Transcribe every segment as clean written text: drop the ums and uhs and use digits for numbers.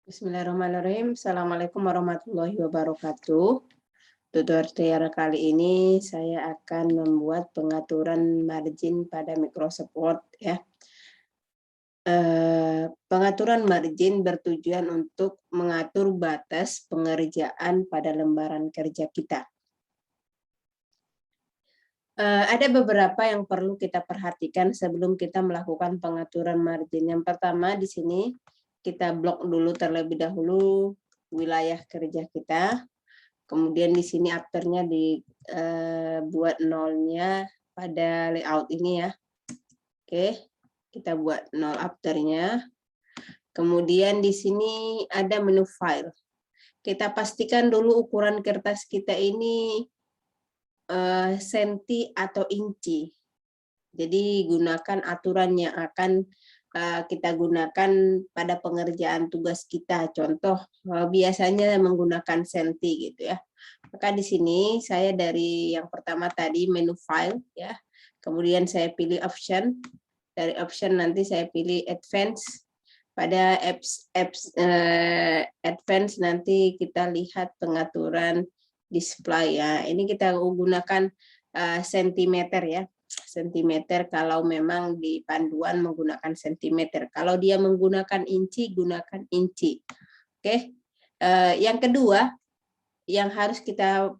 Bismillahirrahmanirrahim. Assalamualaikum warahmatullahi wabarakatuh. Tutorial kali ini saya akan membuat pengaturan margin pada Microsoft Word ya. Pengaturan margin bertujuan untuk mengatur batas pengerjaan pada lembaran kerja kita. Ada beberapa yang perlu kita perhatikan sebelum kita melakukan pengaturan margin. Yang pertama di sini kita blok dulu terlebih dahulu wilayah kerja kita. Kemudian di sini afternya dibuat nolnya pada layout ini ya. Oke, kita buat nol afternya. Kemudian di sini ada menu file. Kita pastikan dulu ukuran kertas kita ini senti atau inci. Jadi gunakan aturan yang akan kita gunakan pada pengerjaan tugas kita. Contoh biasanya menggunakan senti gitu ya. Maka di sini saya dari yang pertama tadi menu file ya. Kemudian saya pilih option. Dari option nanti saya pilih advance. Pada advance nanti kita lihat pengaturan display ya. Ini kita gunakan sentimeter ya. Sentimeter kalau memang di panduan menggunakan sentimeter. Kalau dia menggunakan inci, gunakan inci. Oke. Yang kedua, yang harus kita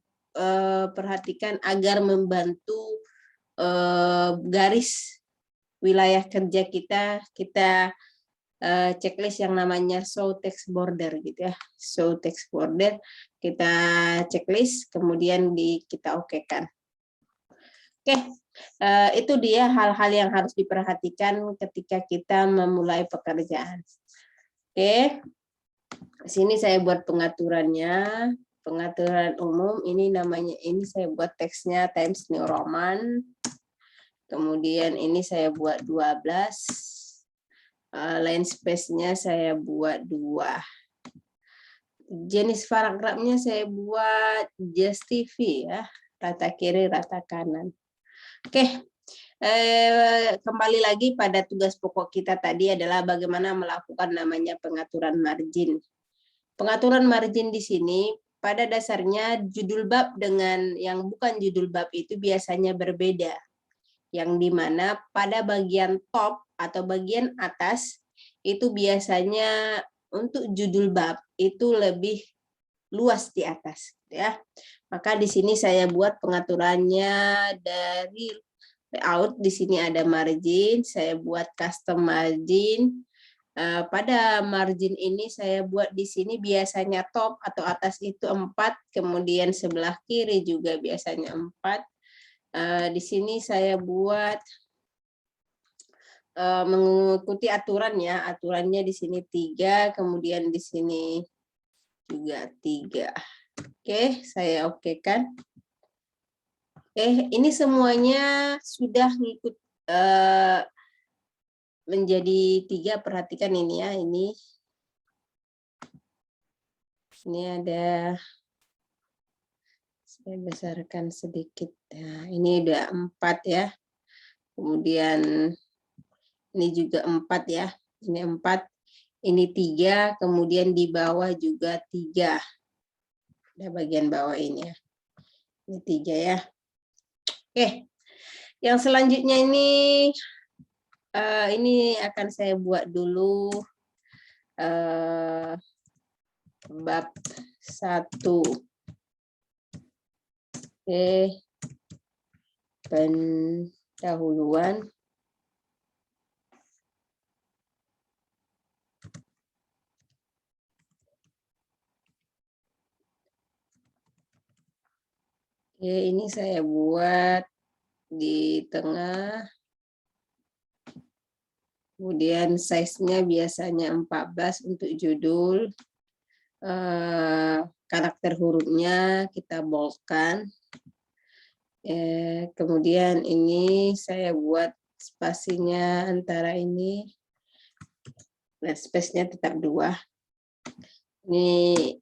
perhatikan agar membantu garis wilayah kerja kita checklist yang namanya show text border gitu ya. Show text border kita checklist, kemudian kita okekan. Oke, itu dia hal-hal yang harus diperhatikan ketika kita memulai pekerjaan. Oke, sini saya buat pengaturannya, pengaturan umum. Ini namanya, ini saya buat teksnya Times New Roman. Kemudian ini saya buat 12. Line space-nya saya buat 2. Jenis paragrafnya saya buat just TV ya, rata kiri, rata kanan. Oke, kembali lagi pada tugas pokok kita tadi adalah bagaimana melakukan namanya pengaturan margin. Pengaturan margin di sini pada dasarnya judul bab dengan yang bukan judul bab itu biasanya berbeda. Yang dimana pada bagian top atau bagian atas itu biasanya untuk judul bab itu lebih luas di atas ya. Maka di sini saya buat pengaturannya dari layout. Di sini ada margin, saya buat custom margin. Pada margin ini saya buat di sini biasanya top atau atas itu 4, kemudian sebelah kiri juga biasanya 4. Di sini saya buat mengikuti aturan ya, aturannya di sini 3, kemudian di sini juga 3. Oke, saya okekan. Ini semuanya sudah ngikut menjadi 3. Perhatikan ini ya, ini ada, saya besarkan sedikit. Nah, ini udah 4 ya. Kemudian ini juga 4 ya. Ini 4, ini 3, kemudian di bawah juga 3. Ada bagian bawah ini ya. Ini 3 ya. Oke, yang selanjutnya ini akan saya buat dulu bab 1. Oke, pendahuluan. Oke, ini saya buat di tengah. Kemudian size-nya biasanya 14 untuk judul. Karakter hurufnya kita boldkan. Kemudian ini saya buat spasinya antara ini. Nah, space-nya tetap 2. Ini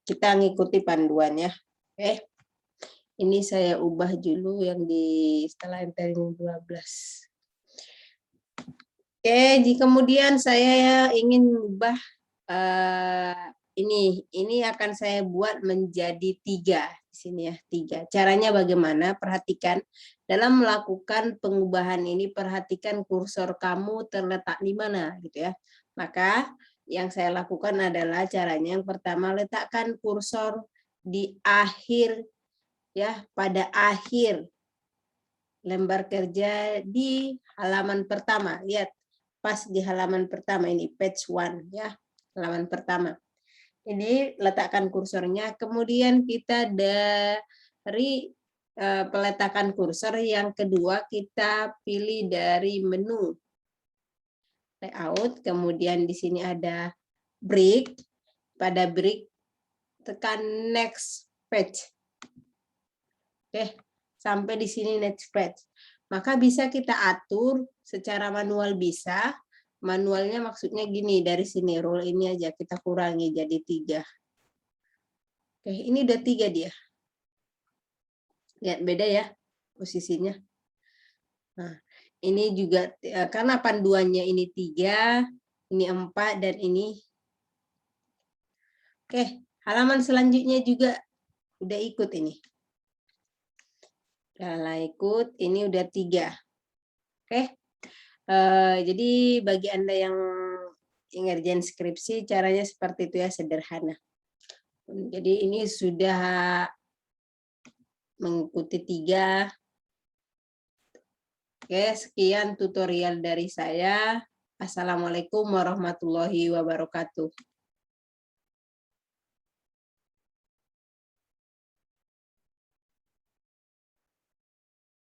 kita ngikuti panduan ya. Oke. Ini saya ubah dulu yang di setelah entering 12. Oke, kemudian saya ingin ubah ini akan saya buat menjadi 3 di sini ya, 3. Caranya bagaimana? Perhatikan dalam melakukan pengubahan ini, perhatikan kursor kamu terletak di mana gitu ya. Maka yang saya lakukan adalah caranya yang pertama, letakkan kursor di akhir ya, pada akhir lembar kerja di halaman pertama. Lihat, pas di halaman pertama ini, page 1 ya, halaman pertama. Ini letakkan kursornya, kemudian kita dari peletakan kursor yang kedua kita pilih dari menu layout, kemudian di sini ada break, pada break tekan next page. Oke, sampai di sini next page. Maka bisa kita atur secara manual bisa. Manualnya maksudnya gini, dari sini roll ini aja kita kurangi jadi 3. Oke, ini udah 3 dia. Lihat beda ya posisinya. Nah, ini juga karena panduannya ini 3, ini 4 dan ini. Oke, halaman selanjutnya juga udah ikut ini. Udah ikut, ini udah 3. Oke. Jadi bagi Anda yang ngerjain skripsi, caranya seperti itu ya, sederhana. Jadi ini sudah mengikuti 3. Oke, sekian tutorial dari saya. Assalamualaikum warahmatullahi wabarakatuh.